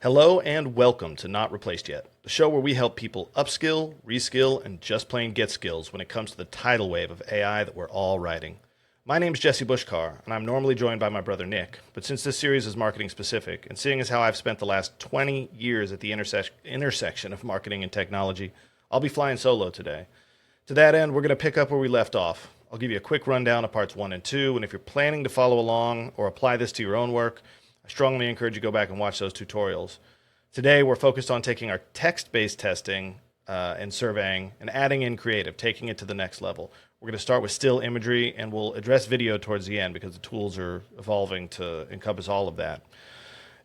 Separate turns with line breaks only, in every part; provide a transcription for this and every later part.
Hello and welcome to Not Replaced Yet, the show where we help people upskill, reskill, and just plain get skills when it comes to the tidal wave of AI that we're all riding. My name's Jesse Bushcar, and I'm normally joined by my brother Nick, but since this series is marketing specific, and seeing as how I've spent the last 20 years at the intersection of marketing and technology, I'll be flying solo today. To that end, we're going to pick up where we left off. I'll give you a quick rundown of parts 1 and 2, and if you're planning to follow along or apply this to your own work, I strongly encourage you to go back and watch those tutorials. Today, we're focused on taking our text-based testing and surveying and adding in creative, taking it to the next level. We're going to start with still imagery, and we'll address video towards the end because the tools are evolving to encompass all of that.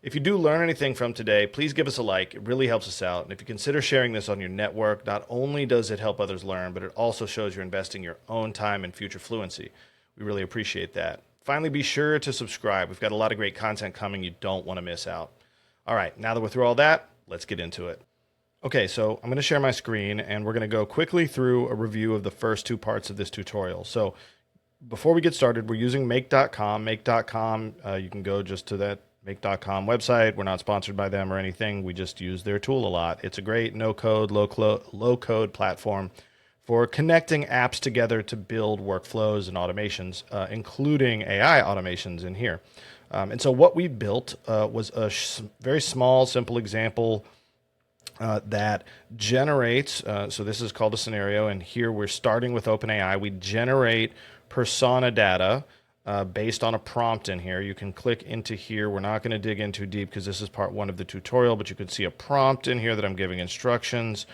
If you do learn anything from today, please give us a like. It really helps us out. And if you consider sharing this on your network, not only does it help others learn, but it also shows you're investing your own time in future fluency. We really appreciate that. Finally, be sure to subscribe. We've got a lot of great content coming you don't want to miss out. All right, now that we're through all that, let's get into it. Okay, so I'm going to share my screen, and we're going to go quickly through a review of the first two parts of this tutorial. So before we get started, we're using make.com. Make.com, you can go just to that make.com website. We're not sponsored by them or anything. We just use their tool a lot. It's a great no-code, low-code platform for connecting apps together to build workflows and automations, including AI automations in here. And so what we built was a very small, simple example that generates, so this is called a scenario, and here we're starting with OpenAI. We generate persona data based on a prompt in here. You can click into here. We're not going to dig in too deep because this is part 1 of the tutorial, but you can see a prompt in here that I'm giving instructions.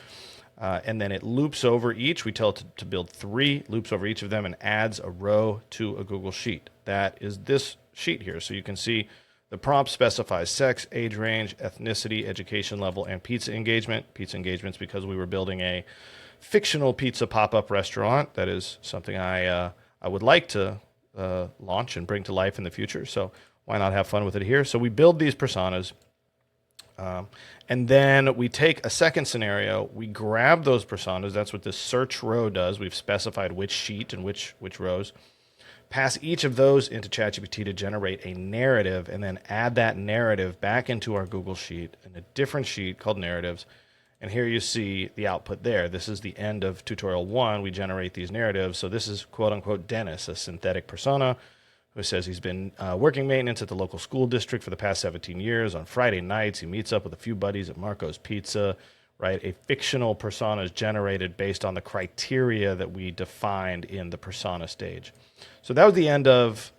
And then it loops over each. We tell it to build 3, loops over each of them, and adds a row to a Google Sheet. That is this sheet here. So you can see the prompt specifies sex, age range, ethnicity, education level, and pizza engagement. Pizza engagement's because we were building a fictional pizza pop-up restaurant. That is something I would like to launch and bring to life in the future. So why not have fun with it here? So we build these personas. And then we take a second scenario, we grab those personas, that's what this search row does, we've specified which sheet and which rows, pass each of those into ChatGPT to generate a narrative, and then add that narrative back into our Google Sheet in a different sheet called narratives. And here you see the output there. This is the end of tutorial 1, we generate these narratives. So this is quote unquote Dennis, a synthetic persona, who says he's been working maintenance at the local school district for the past 17 years. On Friday nights, he meets up with a few buddies at Marco's Pizza, right? A fictional persona is generated based on the criteria that we defined in the persona stage. So that was the end of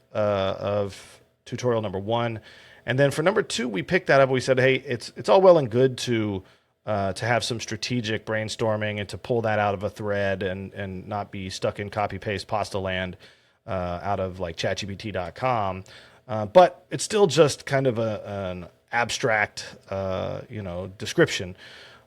tutorial number 1. And then for number 2, we picked that up. We said, hey, it's all well and good to have some strategic brainstorming and to pull that out of a thread and not be stuck in copy-paste pasta land. Out of like chatgpt.com, but it's still just kind of an abstract, description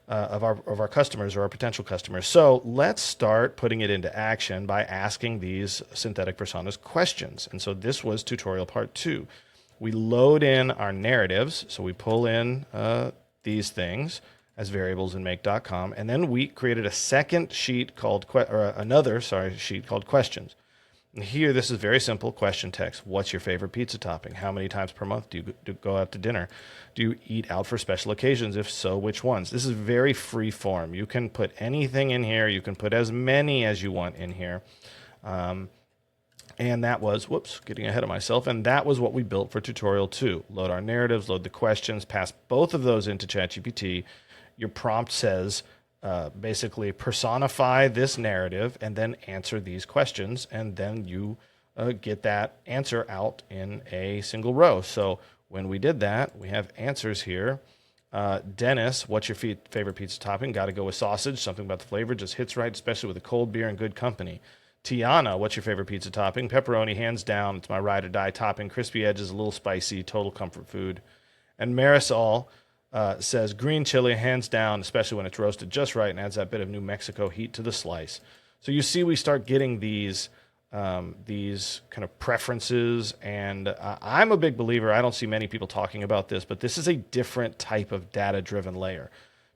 of our customers or our potential customers. So let's start putting it into action by asking these synthetic personas questions. And so this was tutorial part 2. We load in our narratives, so we pull in these things as variables in make.com, and then we created a second sheet called sheet called questions. And here, this is very simple question text. What's your favorite pizza topping? How many times per month do you go out to dinner? Do you eat out for special occasions? If so, which ones? This is very free form. You can put anything in here. You can put as many as you want in here. And that was, getting ahead of myself. And that was what we built for tutorial 2. Load our narratives, load the questions, pass both of those into ChatGPT. Your prompt says, basically personify this narrative and then answer these questions, and then you get that answer out in a single row. So when we did that, we have answers here. Dennis, what's your favorite pizza topping? Got to go with sausage. Something about the flavor just hits right, especially with a cold beer and good company. Tiana, what's your favorite pizza topping? Pepperoni, hands down. It's my ride or die topping. Crispy edges, a little spicy, total comfort food. And Marisol says green chili, hands down, especially when it's roasted just right and adds that bit of New Mexico heat to the slice. So you see we start getting these kind of preferences, and I'm a big believer. I don't see many people talking about this, but this is a different type of data-driven layer.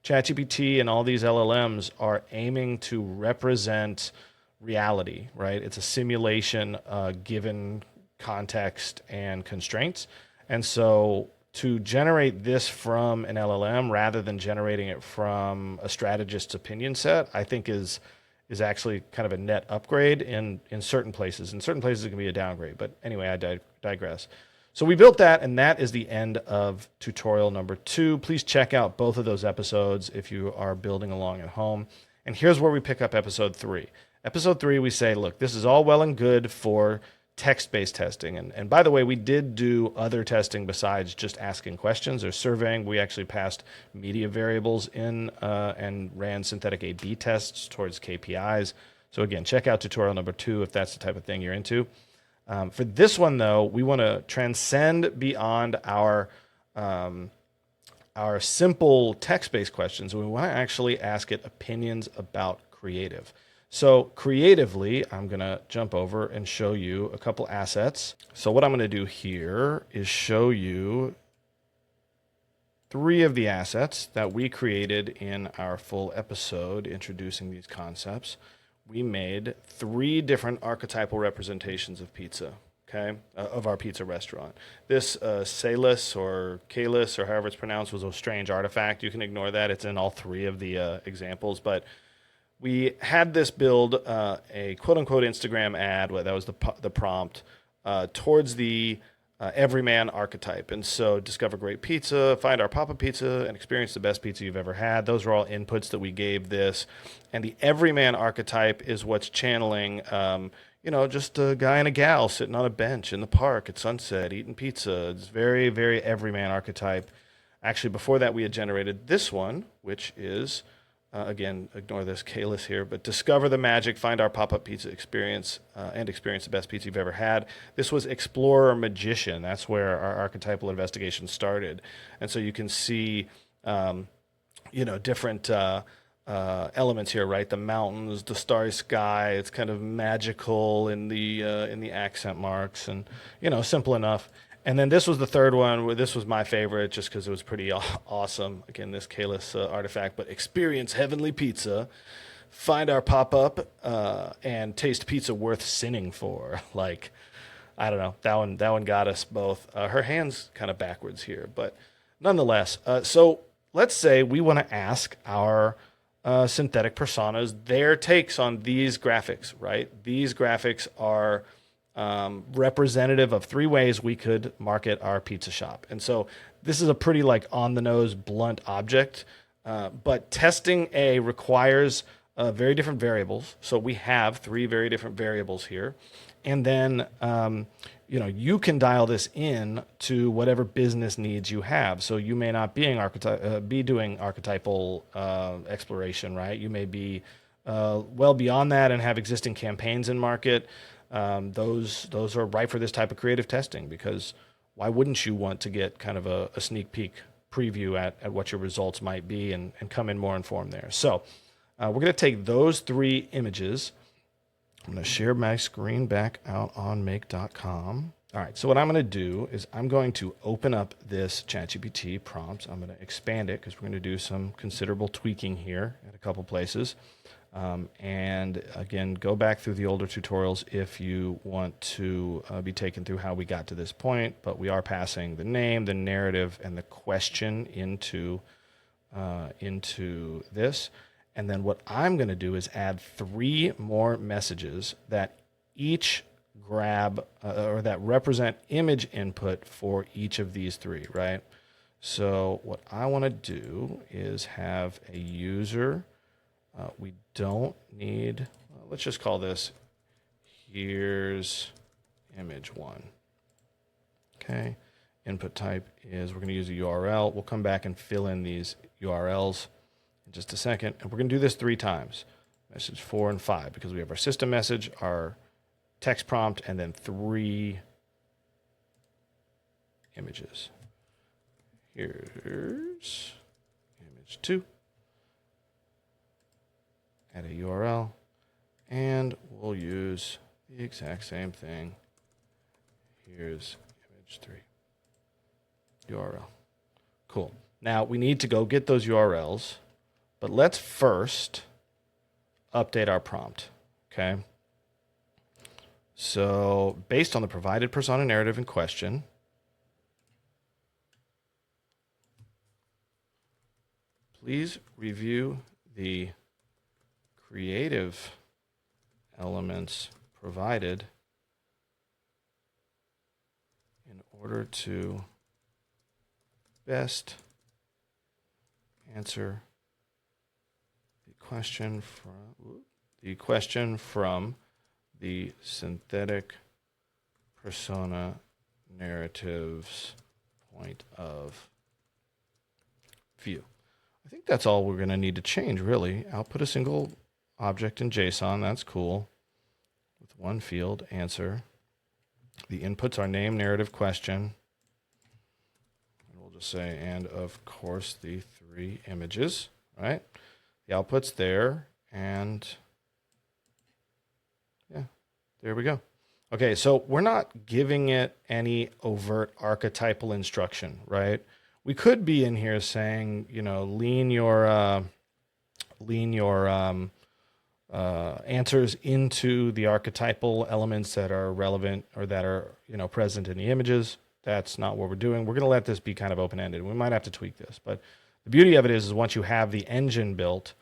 ChatGPT and all these LLMs are aiming to represent reality, right? It's a simulation given context and constraints. And so to generate this from an LLM rather than generating it from a strategist's opinion set, I think is actually kind of a net upgrade in certain places. In certain places, it can be a downgrade. But anyway, I digress. So we built that, and that is the end of tutorial number 2. Please check out both of those episodes if you are building along at home. And here's where we pick up episode 3. Episode 3, we say, look, this is all well and good for text-based testing. And by the way, we did do other testing besides just asking questions or surveying. We actually passed media variables in and ran synthetic A/B tests towards KPIs. So again, check out tutorial number 2 if that's the type of thing you're into. For this one, though, we want to transcend beyond our simple text-based questions. We want to actually ask it opinions about creative. So creatively, I'm going to jump over and show you a couple assets. So what I'm going to do here is show you 3 of the assets that we created in our full episode introducing these concepts. We made 3 different archetypal representations of pizza, okay, of our pizza restaurant. This Salus or Kalis or however it's pronounced was a strange artifact. You can ignore that. It's in all 3 of the examples, but we had this build a quote-unquote Instagram ad, that was the prompt, towards the everyman archetype. And so discover great pizza, find our pop-up pizza, and experience the best pizza you've ever had. Those are all inputs that we gave this. And the everyman archetype is what's channeling, just a guy and a gal sitting on a bench in the park at sunset eating pizza. It's very, very everyman archetype. Actually, before that, we had generated this one, which is... again, ignore this Kalis here, but discover the magic, find our pop-up pizza experience, and experience the best pizza you've ever had. This was Explorer Magician. That's where our archetypal investigation started. And so you can see, different elements here, right? The mountains, the starry sky. It's kind of magical in the accent marks, and simple enough. And then this was the third one, where this was my favorite just because it was pretty awesome. Again, this Kalis artifact, but experience heavenly pizza, find our pop-up, and taste pizza worth sinning for. Like, I don't know, that one got us both. Her hand's kind of backwards here, but nonetheless. So let's say we want to ask our synthetic personas their takes on these graphics, right? These graphics are... representative of 3 ways we could market our pizza shop. And so this is a pretty on the nose, blunt object, but testing A requires very different variables. So we have 3 very different variables here. And then, you can dial this in to whatever business needs you have. So you may not be doing archetypal exploration, right? You may be well beyond that and have existing campaigns in market. Those are ripe for this type of creative testing, because why wouldn't you want to get kind of a sneak peek preview at what your results might be and come in more informed there. So we're going to take those 3 images. I'm going to share my screen back out on make.com. All right, so what I'm going to do is I'm going to open up this ChatGPT prompt. I'm going to expand it because we're going to do some considerable tweaking here at a couple places. And again, go back through the older tutorials if you want to be taken through how we got to this point. But we are passing the name, the narrative, and the question into this. And then what I'm going to do is add 3 more messages that each grab or that represent image input for each of these 3, right? So what I want to do is have a user... we don't need, let's just call this, here's image 1. Okay. Input type is, we're going to use a URL. We'll come back and fill in these URLs in just a second. And we're going to do this 3 times. Message 4 and 5, because we have our system message, our text prompt, and then 3 images. Here's image 2. Add a URL, and we'll use the exact same thing. Here's image 3, URL. Cool. Now we need to go get those URLs, but let's first update our prompt, okay? So based on the provided persona narrative in question, Please review the creative elements provided in order to best answer the question from the synthetic persona narrative's point of view. I think that's all we're going to need to change, really. Output a single object in JSON. That's cool. With one field, answer. The inputs are name, narrative, question. And we'll just say, and of course, the 3 images, right? The output's there, and yeah, there we go. Okay, so we're not giving it any overt archetypal instruction, right? We could be in here saying, lean your answers into the archetypal elements that are relevant or that are, present in the images. That's not what we're doing. We're going to let this be kind of open-ended. We might have to tweak this, but the beauty of it is once you have the engine built,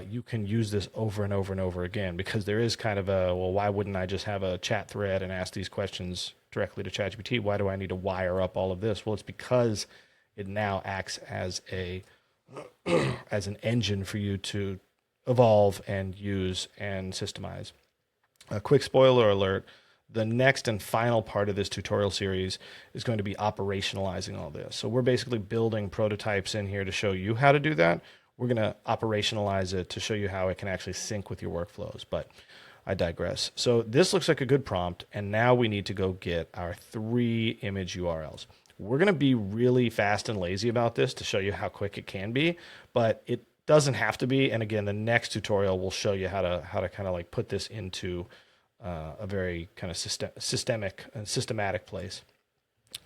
you can use this over and over and over again, because there is kind of why wouldn't I just have a chat thread and ask these questions directly to ChatGPT? Why do I need to wire up all of this? Well, it's because it now acts as as an engine for you to evolve and use and systemize. A quick spoiler alert, the next and final part of this tutorial series is going to be operationalizing all this. So we're basically building prototypes in here to show you how to do that. We're going to operationalize it to show you how it can actually sync with your workflows, but I digress. So this looks like a good prompt, and now we need to go get our 3 image URLs. We're going to be really fast and lazy about this to show you how quick it can be, but it doesn't have to be. And again, the next tutorial will show you how to kind of like put this into a very kind of systemic and systematic place.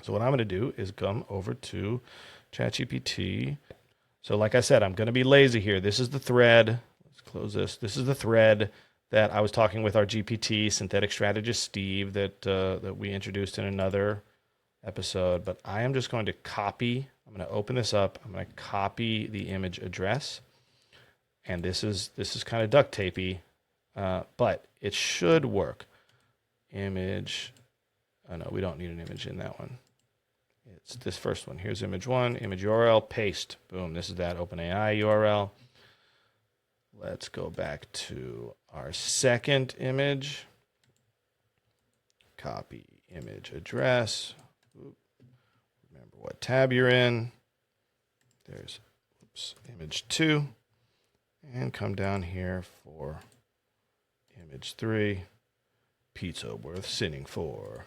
So what I'm going to do is come over to ChatGPT. So like I said, I'm going to be lazy here. This is the thread. Let's close this. This is the thread that I was talking with our GPT synthetic strategist, Steve, that we introduced in another episode. But I am just going to copy. I'm going to open this up. I'm going to copy the image address. And this is kind of duct tapey, but it should work. Image. Oh no, we don't need an image in that one. It's this first one. Here's image 1, image URL, paste. Boom, this is that OpenAI URL. Let's go back to our second image. Copy image address. Remember what tab you're in. There's image 2. And come down here for image 3. Pizza worth sinning for.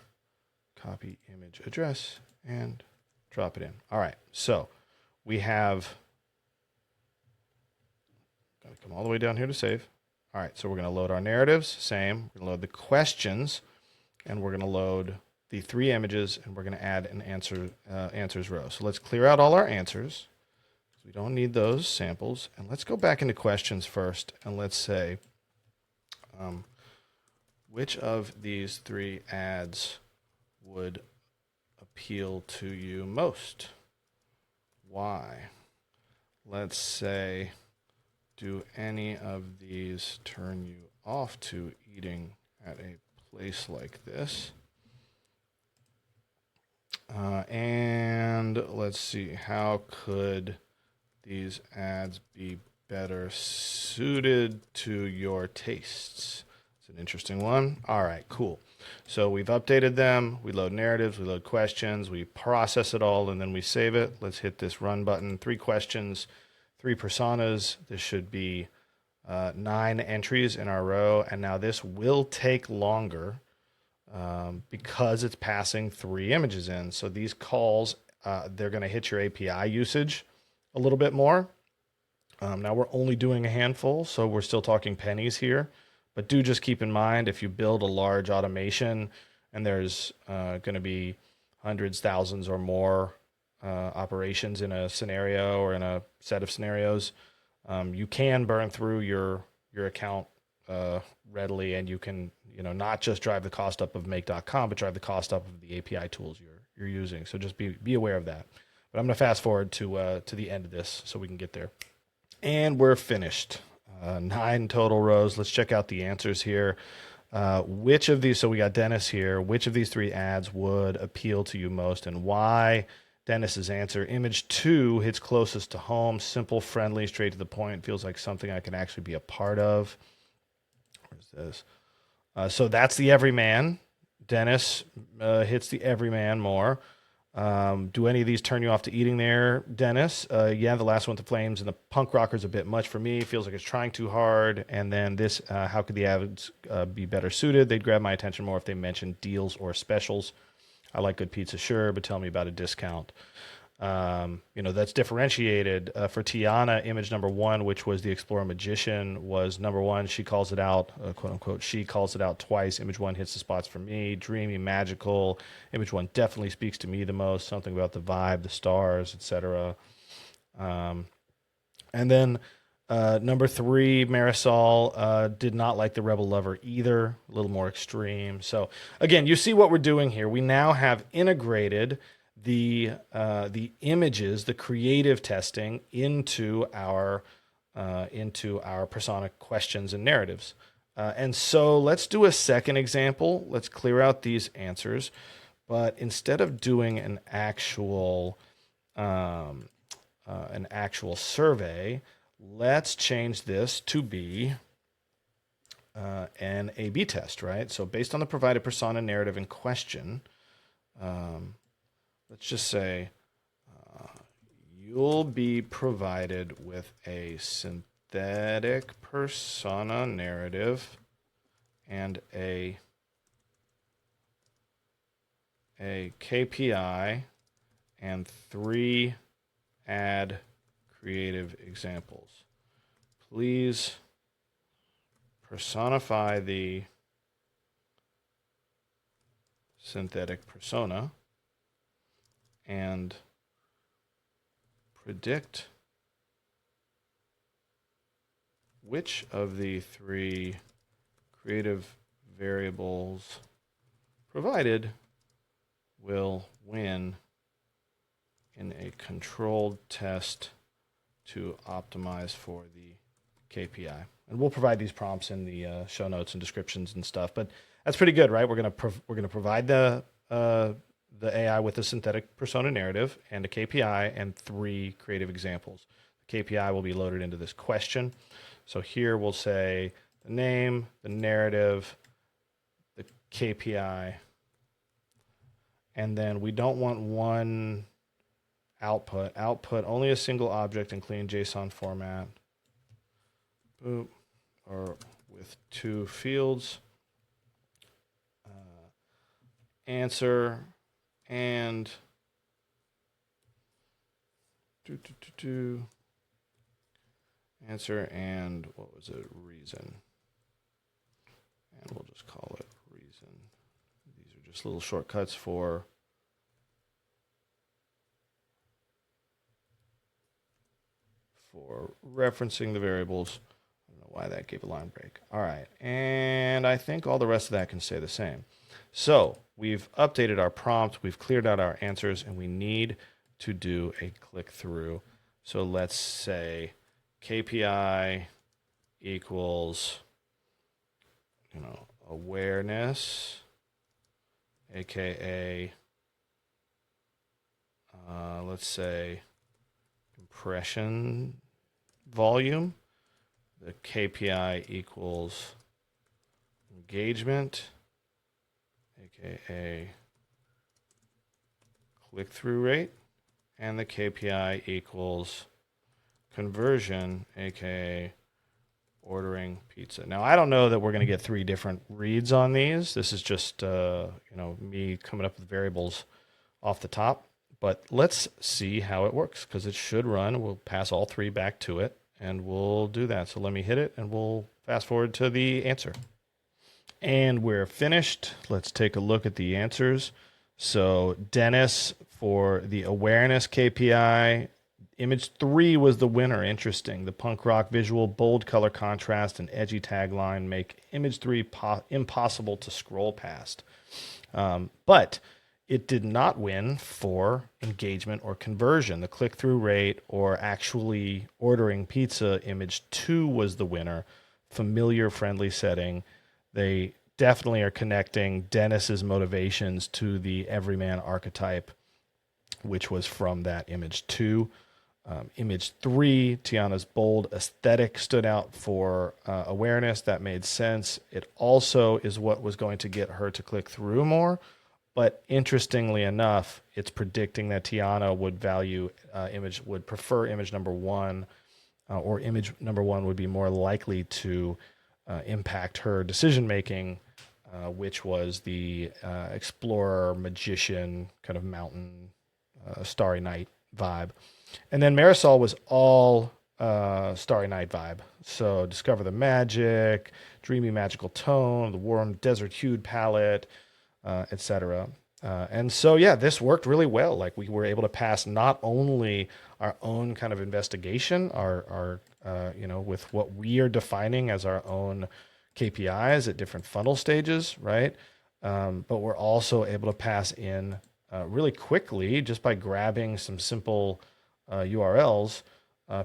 Copy image address and drop it in. All right, so we have, got to come all the way down here to save. All right, so we're going to load our narratives, same. We're going to load the questions, and we're going to load the 3 images, and we're going to add an answers row. So let's clear out all our answers. We don't need those samples. And let's go back into questions first, and let's say, which of these 3 ads would appeal to you most? Why? Let's say, do any of these turn you off to eating at a place like this? And let's see, how could these ads be better suited to your tastes? It's an interesting one. All right, cool. So we've updated them. We load narratives, we load questions, we process it all, and then we save it. Let's hit this run button. 3 questions, 3 personas. This should be 9 entries in our row. And now this will take longer because it's passing 3 images in. So these calls, they're going to hit your API usage a little bit more. Now we're only doing a handful, so we're still talking pennies here. But do just keep in mind, if you build a large automation and there's going to be hundreds, thousands, or more operations in a scenario or in a set of scenarios, you can burn through your account readily, and you can not just drive the cost up of make.com, but drive the cost up of the API tools you're using. So just be aware of that. But I'm going to fast forward to the end of this so we can get there. And we're finished. 9 total rows. Let's check out the answers here. Which of these, so we got Dennis here, which of these 3 ads would appeal to you most and why? Dennis's answer, image 2 hits closest to home, simple, friendly, straight to the point, feels like something I can actually be a part of. Where's this? So that's the everyman. Dennis hits the everyman more. Do any of these turn you off to eating there, Dennis? Yeah, the last one with the flames and the punk rocker's a bit much for me. Feels like it's trying too hard. And then this, how could the ads be better suited? They'd grab my attention more if they mentioned deals or specials. I like good pizza, sure, but tell me about a discount. That's differentiated. For Tiana, image number 1, which was the Explorer Magician, was number 1. She calls it out, quote unquote. She calls it out twice. Image 1 hits the spots for me. Dreamy, magical. Image 1 definitely speaks to me the most. Something about the vibe, the stars, etc. And then number 3, Marisol did not like the Rebel Lover either. A little more extreme. So again, you see what we're doing here. We now have integrated the images, the creative testing into our persona questions and narratives. And so let's do a second example. Let's clear out these answers, but instead of doing an actual survey, let's change this to be an A/B test, right? So based on the provided persona narrative in question, let's just say you'll be provided with a synthetic persona narrative and a KPI and 3 ad creative examples. Please personify the synthetic persona and predict which of the 3 creative variables provided will win in a controlled test to optimize for the KPI. And we'll provide these prompts in the show notes and descriptions and stuff. But that's pretty good, right? We're gonna provide the AI with a synthetic persona narrative and a KPI and 3 creative examples. The KPI will be loaded into this question. So here we'll say the name, the narrative, the KPI, and then we don't want one output. Output only a single object in clean JSON format. Boop. Or with 2 fields. Answer and answer and what was it? Reason. And we'll just call it reason. These are just little shortcuts for referencing the variables. I don't know why that gave a line break. All right, and I think all the rest of that can stay the same. So we've updated our prompt, we've cleared out our answers, and we need to do a click through. So let's say KPI equals, awareness, aka, let's say impression volume. The KPI equals engagement, aka click-through rate, and the KPI equals conversion, aka ordering pizza. Now, I don't know that we're going to get 3 different reads on these. This is just me coming up with variables off the top. But let's see how it works, because it should run. We'll pass all 3 back to it, and we'll do that. So let me hit it, and we'll fast forward to the answer. And we're finished. Let's take a look at the answers. So Dennis, for the awareness KPI, image 3 was the winner. Interesting. The punk rock visual, bold color contrast, and edgy tagline make image 3 impossible to scroll past. But It did not win for engagement or conversion. The click-through rate or actually ordering pizza, image 2 was the winner. Familiar, friendly setting. They definitely are connecting Dennis's motivations to the everyman archetype, which was from that image 2. Image 3, Tiana's bold aesthetic stood out for awareness. That made sense. It also is what was going to get her to click through more. But interestingly enough, it's predicting that Tiana would prefer image number 1, or image number 1 would be more likely to impact her decision making, which was the explorer, magician, kind of mountain, starry night vibe. And then Marisol was all Starry Night vibe. So discover the magic, dreamy magical tone, the warm desert hued palette, etc. And so, yeah, this worked really well. Like, we were able to pass not only our own kind of investigation, our with what we are defining as our own KPIs at different funnel stages, right? But we're also able to pass in really quickly, just by grabbing some simple URLs,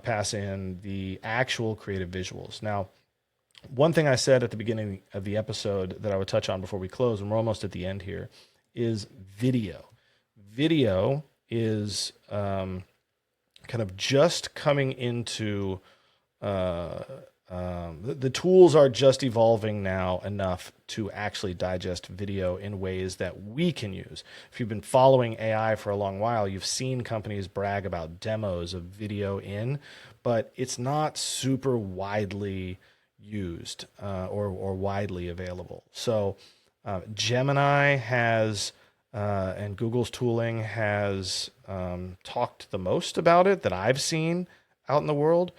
pass in the actual creative visuals. Now, one thing I said at the beginning of the episode that I would touch on before we close, and we're almost at the end here, is video. Video is kind of just coming into the tools are just evolving now enough to actually digest video in ways that we can use. If you've been following AI for a long while, you've seen companies brag about demos of video in, but it's not super widely used or widely available. So Gemini has, and Google's tooling has talked the most about it that I've seen out in the world.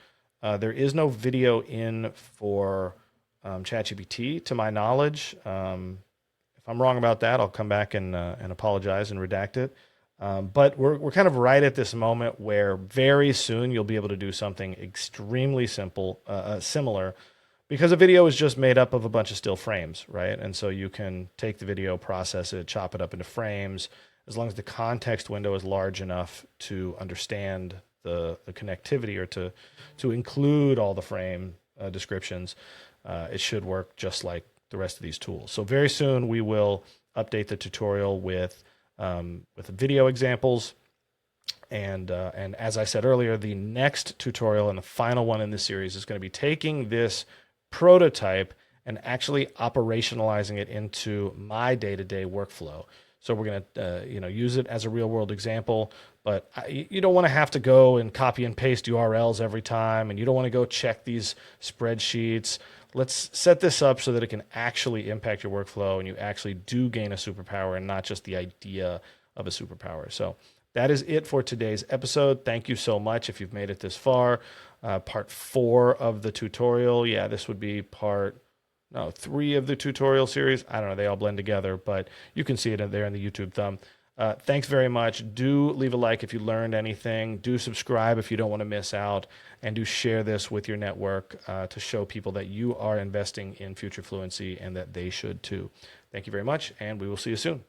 There is no video in for ChatGPT, to my knowledge. If I'm wrong about that, I'll come back and apologize and redact it. But we're kind of right at this moment where very soon you'll be able to do something extremely simple, similar, because a video is just made up of a bunch of still frames, right? And so you can take the video, process it, chop it up into frames, as long as the context window is large enough to understand the connectivity, or to include all the frame descriptions. It should work just like the rest of these tools. So very soon we will update the tutorial with video examples. And as I said earlier, the next tutorial and the final one in this series is going to be taking this prototype and actually operationalizing it into my day-to-day workflow. So we're going to use it as a real-world example, but you don't want to have to go and copy and paste URLs every time, and you don't want to go check these spreadsheets. Let's set this up so that it can actually impact your workflow and you actually do gain a superpower and not just the idea of a superpower. So that is it for today's episode. Thank you so much if you've made it this far. Part 4 of the tutorial. Yeah, this would be part 3 of the tutorial series. I don't know, they all blend together, but you can see it there in the YouTube thumb. Thanks very much. Do leave a like if you learned anything. Do subscribe if you don't want to miss out. And do share this with your network to show people that you are investing in future fluency and that they should too. Thank you very much, and we will see you soon.